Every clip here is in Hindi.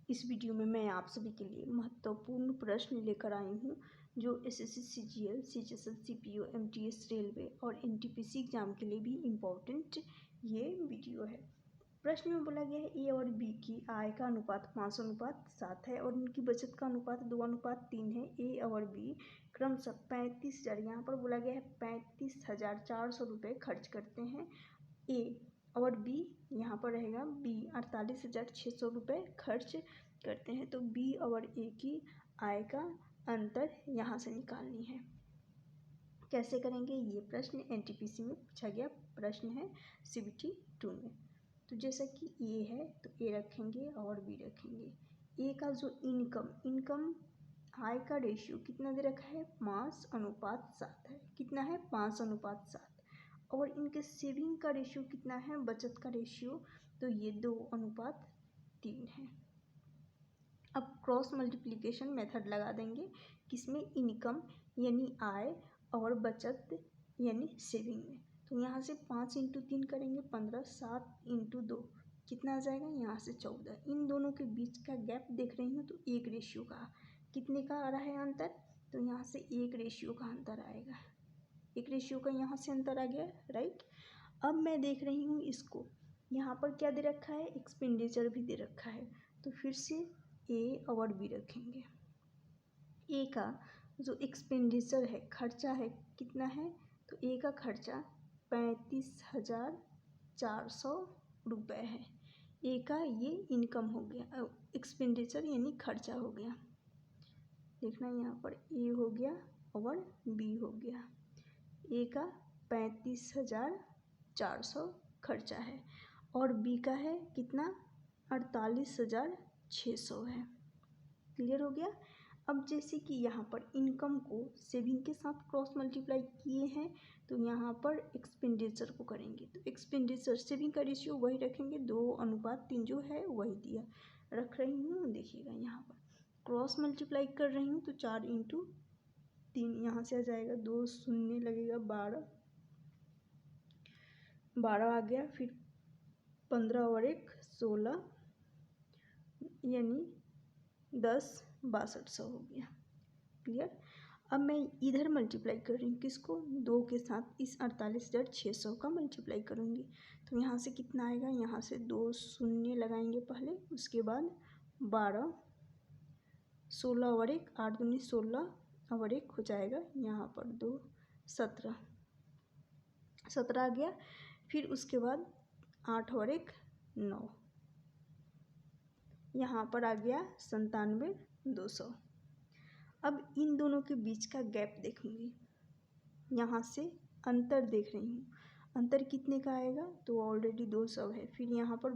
इस वीडियो में मैं आप सभी के लिए महत्वपूर्ण प्रश्न लेकर आई हूँ जो SSC CGL, CHSL, CPO, MTS, railway और एनटीपीसी एग्जाम के लिए भी इम्पोर्टेंट ये वीडियो है। प्रश्न में बोला गया है ए और बी की आय का अनुपात 5:7 है और उनकी बचत का अनुपात 2:3 है। ए और बी क्रमशः 35,000, यहाँ पर बोला गया है 35,400 रुपये खर्च करते हैं। ए और बी, यहाँ पर रहेगा बी 48,600 रुपये खर्च करते हैं। तो बी और ए की आय का अंतर यहाँ से निकालनी है। कैसे करेंगे? ये प्रश्न एनटीपीसी में पूछा गया प्रश्न है सीबीटी 2 में। तो जैसा कि ए है तो ए रखेंगे और बी रखेंगे। ए का जो इनकम आय का रेशियो कितना दे रखा है? 5:7 है। कितना है? 5:7। और इनके सेविंग का रेशियो कितना है? बचत का रेशियो तो ये 2:3 है। अब क्रॉस मल्टीप्लिकेशन मेथड लगा देंगे किसमें? इनकम यानी आय और बचत यानी सेविंग में। तो यहाँ से 5 × 3 करेंगे 15, 7 × 2 कितना आ जाएगा? यहाँ से 14। इन दोनों के बीच का गैप देख रही हूँ तो 1 रेशियो का। कितने का आ रहा है अंतर? तो यहाँ से 1 रेशियो का अंतर आएगा। 1 रेशियो का यहाँ से अंतर आ गया, राइट। अब मैं देख रही हूँ इसको, यहाँ पर क्या दे रखा है? एक्सपेंडिचर भी दे रखा है। तो फिर से ए और बी रखेंगे। ए का जो एक्सपेंडिचर है, खर्चा है, कितना है? तो ए का खर्चा 35,400 रुपये है। ए का ये इनकम हो गया, एक्सपेंडिचर यानी खर्चा हो गया। देखना यहाँ पर ए हो गया और बी हो गया। ए का 35,400 खर्चा है और बी का है कितना? 48,600 है। क्लियर हो गया। अब जैसे कि यहाँ पर इनकम को सेविंग के साथ क्रॉस मल्टीप्लाई किए हैं तो यहाँ पर एक्सपेंडिचर को करेंगे। तो एक्सपेंडिचर सेविंग का रेशियो वही रखेंगे, 2:3 जो है वही दिया रख रही हूँ। देखिएगा यहाँ पर क्रॉस मल्टीप्लाई कर रही हूँ तो 4 × 3 यहाँ से आ जाएगा, 2 शून्य लगेगा, 12 आ गया, फिर 15 और 1 16 यानी 10 6200 हो गया। क्लियर। अब मैं इधर मल्टीप्लाई कर रही हूँ किसको? 2 के साथ इस 48,600 का मल्टीप्लाई करूँगी। तो यहाँ से कितना आएगा? यहाँ से 2 शून्य लगाएंगे पहले, उसके बाद 12, 16 और 1 8 दूनी 16 और 1 हो जाएगा, यहाँ पर 2 17 आ गया। फिर उसके बाद 8 और 1 9, यहाँ पर आ गया 97,200। अब इन दोनों के बीच का गैप देखूंगी, यहाँ से अंतर देख रही हूँ। अंतर कितने का आएगा? तो ऑलरेडी 200 है, फिर यहाँ पर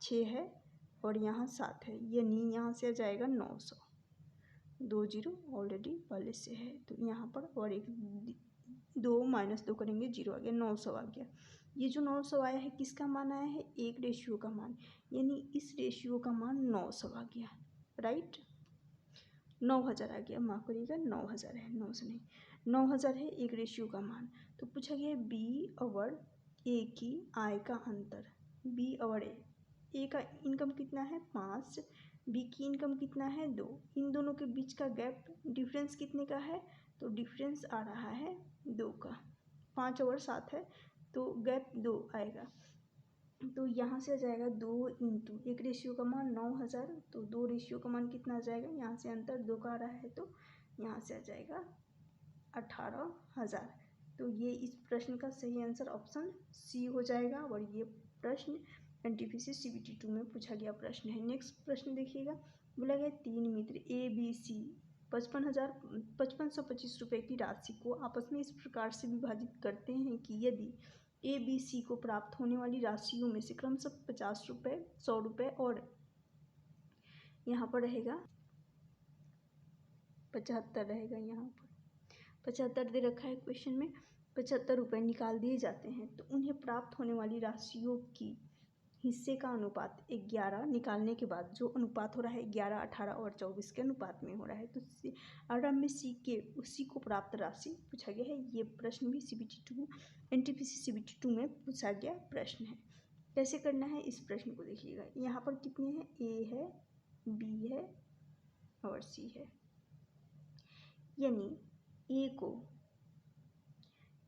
6 है और यहाँ 7 है, यानी यहाँ से आ जाएगा 900। 2 0 ऑलरेडी पहले से है तो यहाँ पर और एक 2 - 2 करेंगे, 0 आ गया, 900 आ गया। ये जो 900 आया है किसका मान आया है? 1 रेशियो का मान, यानी इस रेशियो का मान 900 आ गया, राइट। 9,000 आ गया, माफ़ करिएगा 9,000 है, 900 नहीं, 9,000 है 1 रेशियो का मान। तो पूछा गया है बी और ए की आय का अंतर। बी और ए का इनकम कितना है? 5, बी की इनकम कितना है? 2। इन दोनों के बीच का गैप डिफरेंस कितने का है? तो डिफरेंस आ रहा है 2 का। 5 और 7 है तो गैप 2 आएगा। तो यहाँ से आ जाएगा 2 × 1 रेशियो का मान 9,000, तो 2 रेशियो का मान कितना आ जाएगा? यहाँ से अंतर 2 का आ रहा है तो यहाँ से आ जाएगा 18,000। तो ये इस प्रश्न का सही आंसर ऑप्शन सी हो जाएगा और ये प्रश्न एनटीपीसी सीबीटी 2 में पूछा गया प्रश्न है। नेक्स्ट प्रश्न देखिएगा, बोला गया 3 मित्र ए बी सी 55,525 रुपये की राशि को आपस में इस प्रकार से विभाजित करते हैं कि यदि ए बी सी को प्राप्त होने वाली राशियों में से क्रमशः 50 रुपये, 100 रुपये और यहाँ पर रहेगा 75 रहेगा, यहाँ पर 75 दे रखा है क्वेश्चन में, 75 रुपये निकाल दिए जाते हैं तो उन्हें प्राप्त होने वाली राशियों की हिस्से का अनुपात 11 निकालने के बाद जो अनुपात हो रहा है 11, 18 और 24 के अनुपात में हो रहा है। तो आरंभ में सी के उसी को प्राप्त राशि पूछा गया है। ये प्रश्न भी सीबीटी 2 एनटीपीसी सीबीटी 2 में पूछा गया प्रश्न है। कैसे करना है इस प्रश्न को देखिएगा। यहाँ पर कितने हैं, ए है, बी है और सी है। यानी ए को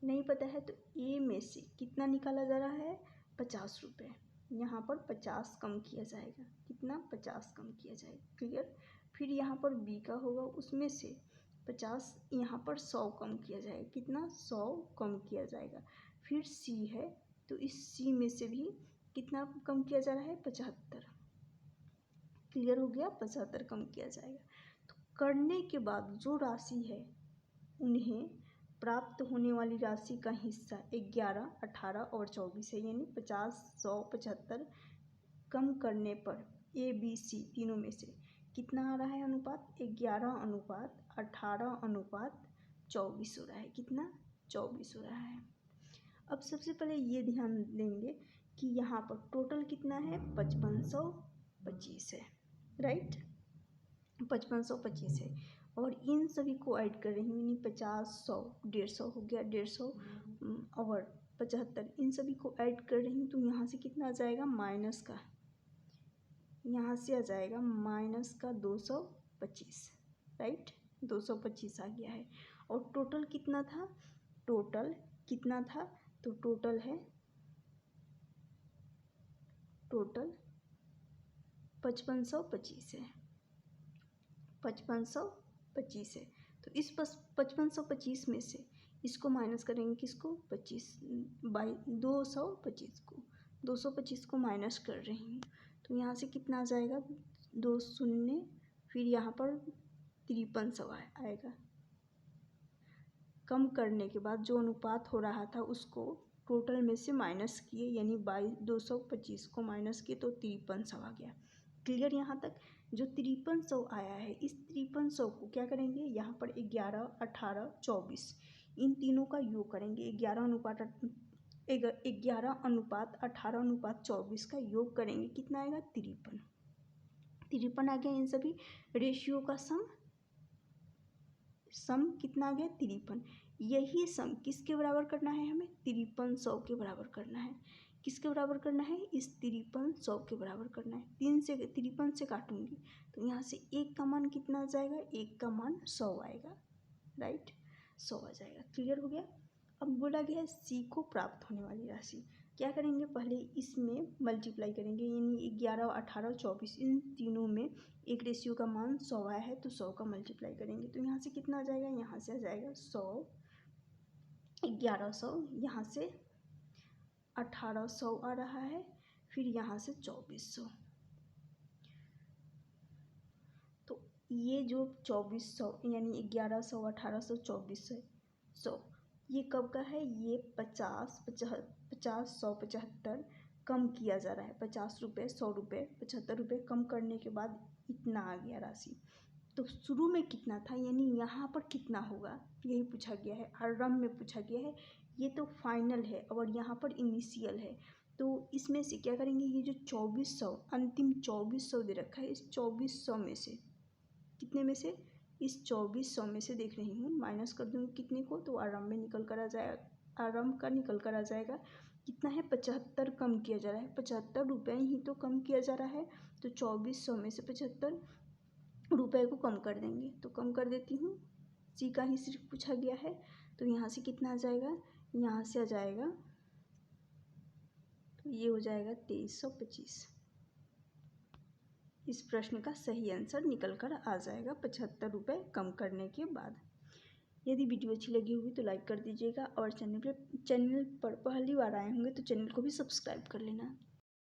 नहीं पता है तो ए में से कितना निकाला जा रहा है, 50 रुपये। यहाँ पर 50 कम किया जाएगा, कितना, 50 कम किया जाएगा। क्लियर। फिर यहाँ पर बी का होगा, उसमें से 50 यहाँ पर 100 कम किया जाएगा, कितना, 100 कम किया जाएगा। फिर सी है तो इस सी में से भी कितना कम किया जा रहा है, 75। क्लियर हो गया, 75 कम किया जाएगा। तो करने के बाद जो राशि है उन्हें प्राप्त होने वाली राशि का हिस्सा 11, 18 और 24 है। यानी 50, 100, 75 कम करने पर ए बी सी तीनों में से कितना आ रहा है अनुपात, 11:18:24 हो रहा है। कितना, 24 हो रहा है। अब सबसे पहले ये ध्यान देंगे कि यहाँ पर टोटल कितना है, 5525 है, राइट, 5525 है। और इन सभी को ऐड कर रही हूँ, यानी 50, 100, 150 हो गया, 150 और 75, इन सभी को ऐड कर रही हूँ। तो यहाँ से कितना आ जाएगा, माइनस का, यहाँ से आ जाएगा माइनस का 225, राइट, 225 आ गया है। और टोटल कितना था, टोटल कितना था, तो टोटल है, टोटल 5525 है, 5525 है। तो इस 5525 में से इसको माइनस करेंगे, किसको, 225 को माइनस कर रही हूँ। तो यहाँ से कितना आ जाएगा, 2 शून्य, फिर यहाँ पर 5300 आएगा। कम करने के बाद जो अनुपात हो रहा था उसको टोटल में से माइनस किए, यानी 225 को माइनस किए तो 5300 आ गया। क्लियर। यहाँ तक जो 5300 आया है, इस 5300 को क्या करेंगे, यहाँ पर 11, 18, 24 इन तीनों का योग करेंगे। 11:18:24 का योग करेंगे, कितना आएगा, 53 आ गया। इन सभी रेशियो का सम कितना आ गया, 53। यही सम किसके बराबर करना है, हमें 5300 के बराबर करना है। किसके बराबर करना है, इस 5300 के बराबर करना है। 53 से काटूंगी तो यहाँ से 1 का मान कितना आ जाएगा, 1 का मान 100 आएगा, राइट, 100 आ जाएगा। क्लियर हो गया। अब बोला गया है सी को प्राप्त होने वाली राशि, क्या करेंगे, पहले इसमें मल्टीप्लाई करेंगे, यानी 11, 18, 24 इन तीनों में एक रेशियो का मान 100 आया है तो 100 का मल्टीप्लाई करेंगे। तो यहाँ से कितना आ जाएगा, यहाँ से आ जाएगा 100, 1100, यहाँ से 1800 आ रहा है, फिर यहाँ से 2400। तो ये जो 2400 यानी 1100, 1800, 2400 ये कब का है, ये 50, 100, 75 कम किया जा रहा है। 50 रुपये, 100 रुपये, 75 रुपये कम करने के बाद इतना आ गया राशि। तो शुरू में कितना था, यानी यहाँ पर कितना होगा, यही पूछा गया है, आरंभ में पूछा गया है। ये तो फाइनल है और यहाँ पर इनिशियल है। तो इसमें से क्या करेंगे, ये जो 2400 अंतिम 2400 दे रखा है, इस 2400 में से कितने में से, इस 2400 में से देख रही हूँ, माइनस कर दूँगी कितने को, तो आरंभ में निकल कर आ जाएगा, आरंभ का निकल कर आ जाएगा। कितना है, 75 कम किया जा रहा है, 75 रुपये ही तो कम किया जा रहा है। तो 2400 में से 75 रुपये को कम कर देंगे, तो कम कर देती हूँ, सी का ही सिर्फ पूछा गया है। तो यहाँ से कितना आ जाएगा, यहाँ से आ जाएगा, तो ये हो जाएगा 2325। इस प्रश्न का सही आंसर निकल कर आ जाएगा 75 रुपये कम करने के बाद। यदि वीडियो अच्छी लगी होगी तो लाइक कर दीजिएगा और चैनल पर पहली बार आए होंगे तो चैनल को भी सब्सक्राइब कर लेना।